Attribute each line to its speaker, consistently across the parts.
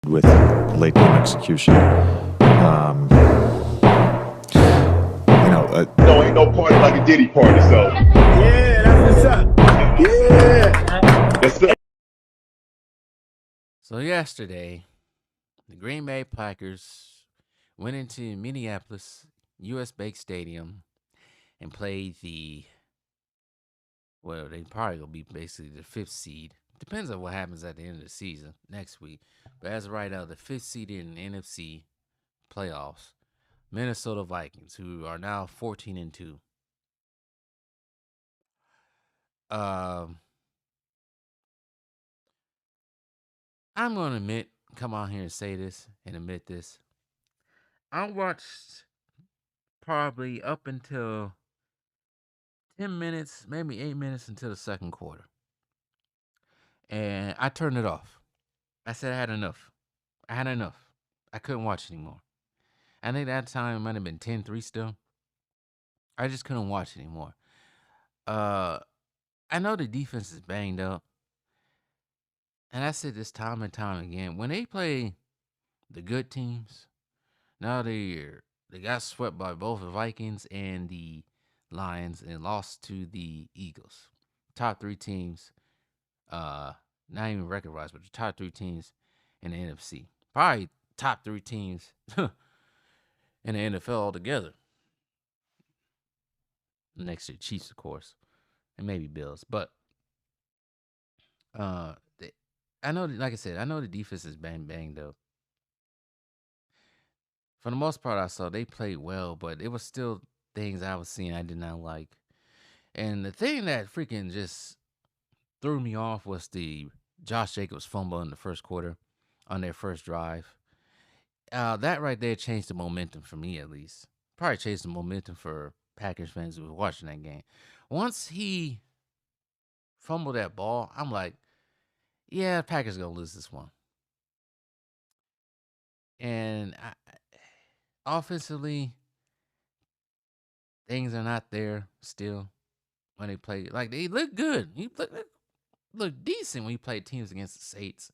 Speaker 1: with late game execution.
Speaker 2: No, ain't no party like a Diddy party, so.
Speaker 3: Yeah, that's what's up. Yeah.
Speaker 2: Yes, sir.
Speaker 4: So yesterday, the Green Bay Packers went into Minneapolis U.S. Bank Stadium and played they probably gonna be basically the 5th seed. Depends on what happens at the end of the season next week. But as of right now, the 5th seed in the NFC playoffs, Minnesota Vikings, who are now 14-2. I'm gonna come on here and say this and admit this. I watched probably up until 10 minutes, maybe 8 minutes until the second quarter. And I turned it off. I said I had enough. I couldn't watch anymore. I think that time it might have been 10-3 still. I just couldn't watch anymore. I know the defense is banged up. And I said this time and time again. When they play the good teams, now they got swept by both the Vikings and the Lions and lost to the Eagles. Top 3 teams, not even record-wise, but the top 3 teams in the NFC. Probably top 3 teams in the NFL altogether. Next to the Chiefs, of course, and maybe Bills. But I know, like I said, I know the defense is banged up. For the most part, I saw they played well, but it was still things I was seeing I did not like. And the thing that freaking just threw me off was the Josh Jacobs fumble in the first quarter on their first drive. That right there changed the momentum for me, at least. Probably changed the momentum for Packers fans who were watching that game. Once he fumbled that ball, I'm like, yeah, Packers going to lose this one. And offensively, things are not there still when they play. Like, they look good. You look decent when you play teams against the Saints.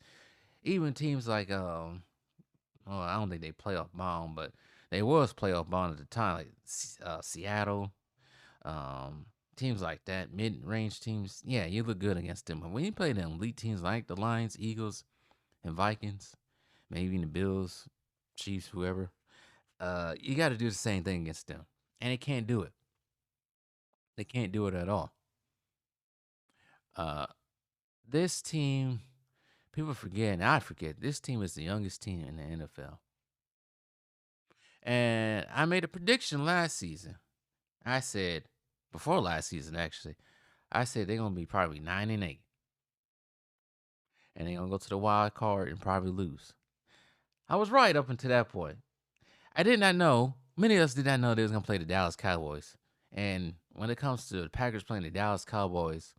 Speaker 4: Even teams like, I don't think they playoff bound, but they was playoff bound at the time, like Seattle, teams like that, mid-range teams. Yeah, you look good against them. But when you play them elite teams like the Lions, Eagles, and Vikings, maybe even the Bills, Chiefs, whoever, you got to do the same thing against them. And they can't do it. They can't do it at all. This team, people forget, and I forget, this team is the youngest team in the NFL. And I made a prediction last season. I said, before last season actually, I said they're going to be probably 9-8. And they're going to go to the wild card and probably lose. I was right up until that point. I did not know, many of us did not know they was going to play the Dallas Cowboys. And when it comes to the Packers playing the Dallas Cowboys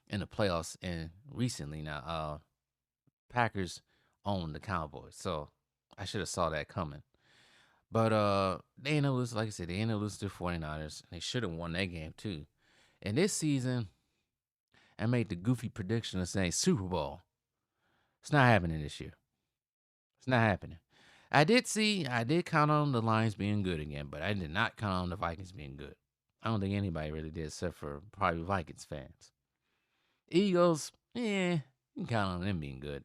Speaker 4: in the playoffs, and recently now, Packers own the Cowboys. So I should have saw that coming. But they ended up losing, like I said, they ended up losing to the 49ers. They should have won that game too. And this season, I made the goofy prediction of saying Super Bowl. It's not happening this year. It's not happening. I did count on the Lions being good again, but I did not count on the Vikings being good. I don't think anybody really did except for probably Vikings fans. Eagles, you can count on them being good.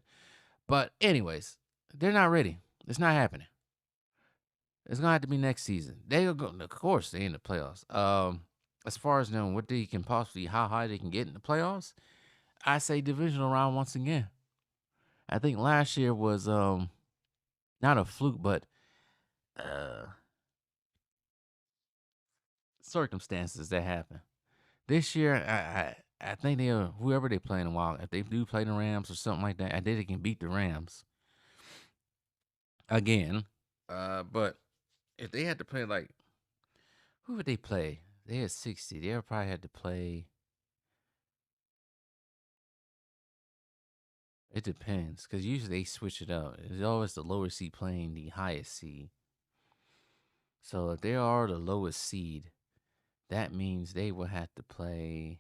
Speaker 4: But anyways, they're not ready. It's not happening. It's gonna have to be next season. They'll go, of course, they in the playoffs. As far as knowing what they can possibly, how high they can get in the playoffs, I say divisional round once again. I think last year was not a fluke, but circumstances that happen. This year, I think whoever they play in a while, if they do play the Rams or something like that, I think they can beat the Rams again. But if they had to play like, who would they play? They had 60. They probably had to play. It depends, because usually they switch it up. It's always the lower seed playing the highest seed. So if they are the lowest seed, that means they will have to play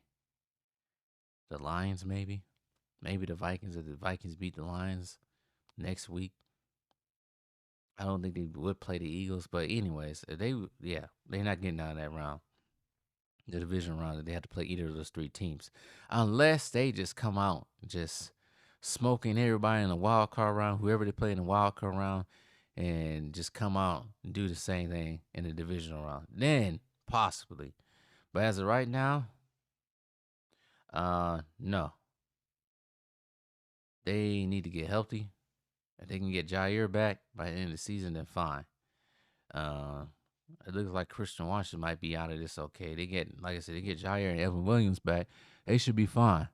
Speaker 4: the Lions, maybe. Maybe the Vikings, if the Vikings beat the Lions next week. I don't think they would play the Eagles, but anyways, they're not getting out of that round, the division round. They have to play either of those three teams, unless they just come out just smoking everybody in the wild card round, whoever they play in the wild card round, and just come out and do the same thing in the divisional round. Then possibly, but as of right now, no, they need to get healthy. If they can get Jair back by the end of the season, then fine. Uh, it looks like Christian Washington might be out of this okay. They get, like I said, they get Jair and Evan Williams back. They should be fine.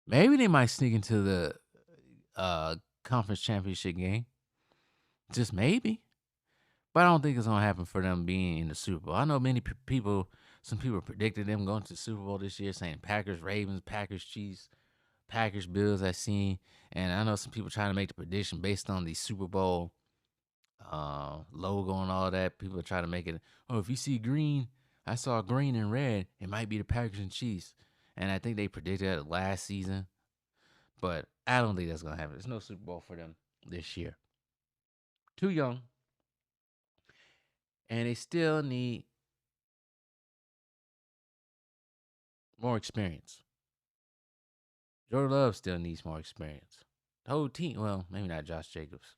Speaker 4: Maybe they might sneak into the conference championship game. Just maybe. But I don't think it's going to happen for them being in the Super Bowl. I know some people predicted them going to the Super Bowl this year, saying Packers, Ravens, Packers, Chiefs, Packers, Bills, I seen. And I know some people trying to make the prediction based on the Super Bowl logo and all that. People are trying to make it, if you see green, I saw green and red, it might be the Packers and Chiefs. And I think they predicted that last season. But I don't think that's going to happen. There's no Super Bowl for them this year. Too young. And they still need more experience. Jordan Love still needs more experience. The whole team, well, maybe not Josh Jacobs,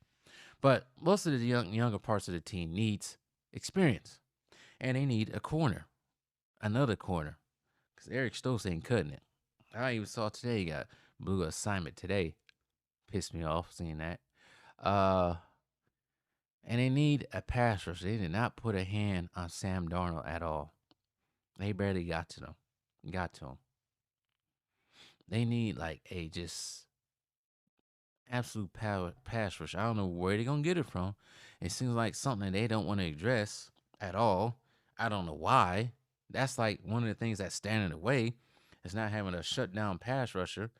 Speaker 4: but most of the younger parts of the team needs experience. And they need a corner, another corner, because Eric Stokes ain't cutting it. I even saw today he got blue assignment today. Pissed me off seeing that. And they need a pass rush. They did not put a hand on Sam Darnold at all. They barely got to him. They need like a just absolute power pass rush. I don't know where they're going to get it from. It seems like something that they don't want to address at all. I don't know why. That's like one of the things that's standing in the way. Is not having a shutdown pass rusher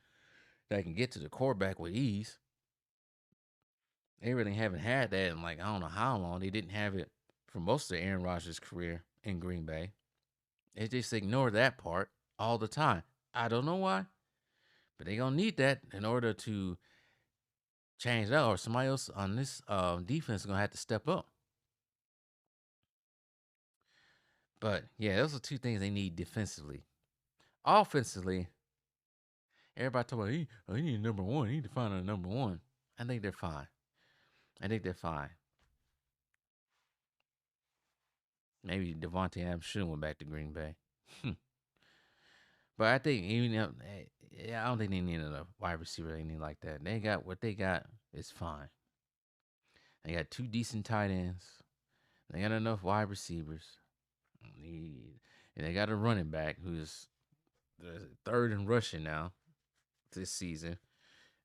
Speaker 4: that can get to the quarterback with ease. They really haven't had that in like I don't know how long. They didn't have it for most of Aaron Rodgers' career in Green Bay. They just ignore that part all the time. I don't know why, but they're going to need that in order to change that, or somebody else on this defense is going to have to step up. But, yeah, those are two things they need defensively. Offensively, everybody talking about, he need number one. He need to find a number one. I think they're fine. Maybe Devontae Adams should have went back to Green Bay. But I think I don't think they need a wide receiver or anything like that. They got what they got is fine. They got two decent tight ends. They got enough wide receivers. And they got a running back who's the third in rushing now this season.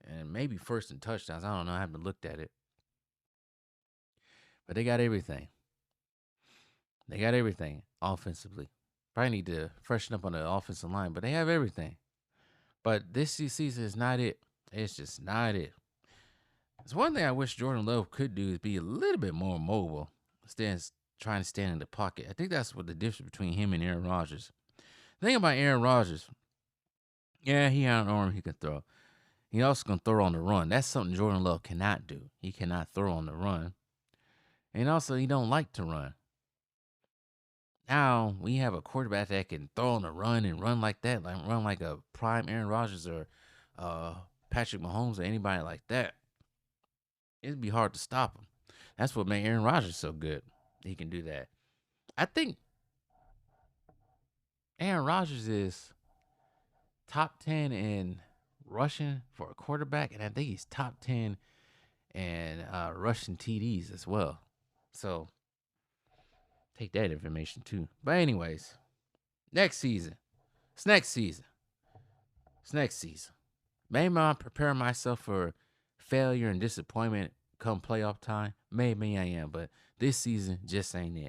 Speaker 4: And maybe first in touchdowns. I don't know. I haven't looked at it. But they got everything. They got everything offensively. Probably need to freshen up on the offensive line, but they have everything. But this season is not it. It's just not it. It's one thing I wish Jordan Love could do is be a little bit more mobile, trying to stand in the pocket. I think that's what the difference between him and Aaron Rodgers. The thing about Aaron Rodgers, yeah, he had an arm he can throw. He also can throw on the run. That's something Jordan Love cannot do. He cannot throw on the run. And also, he don't like to run. Now, we have a quarterback that can throw on the run and run like that, like run like a prime Aaron Rodgers or Patrick Mahomes or anybody like that. It'd be hard to stop him. That's what made Aaron Rodgers so good. He can do that. I think Aaron Rodgers is top 10 in rushing for a quarterback, and I think he's top 10 in rushing TDs as well. So, take that information too. But anyways, next season. It's next season. Maybe I'm preparing myself for failure and disappointment come playoff time. Maybe I am, but this season just ain't it.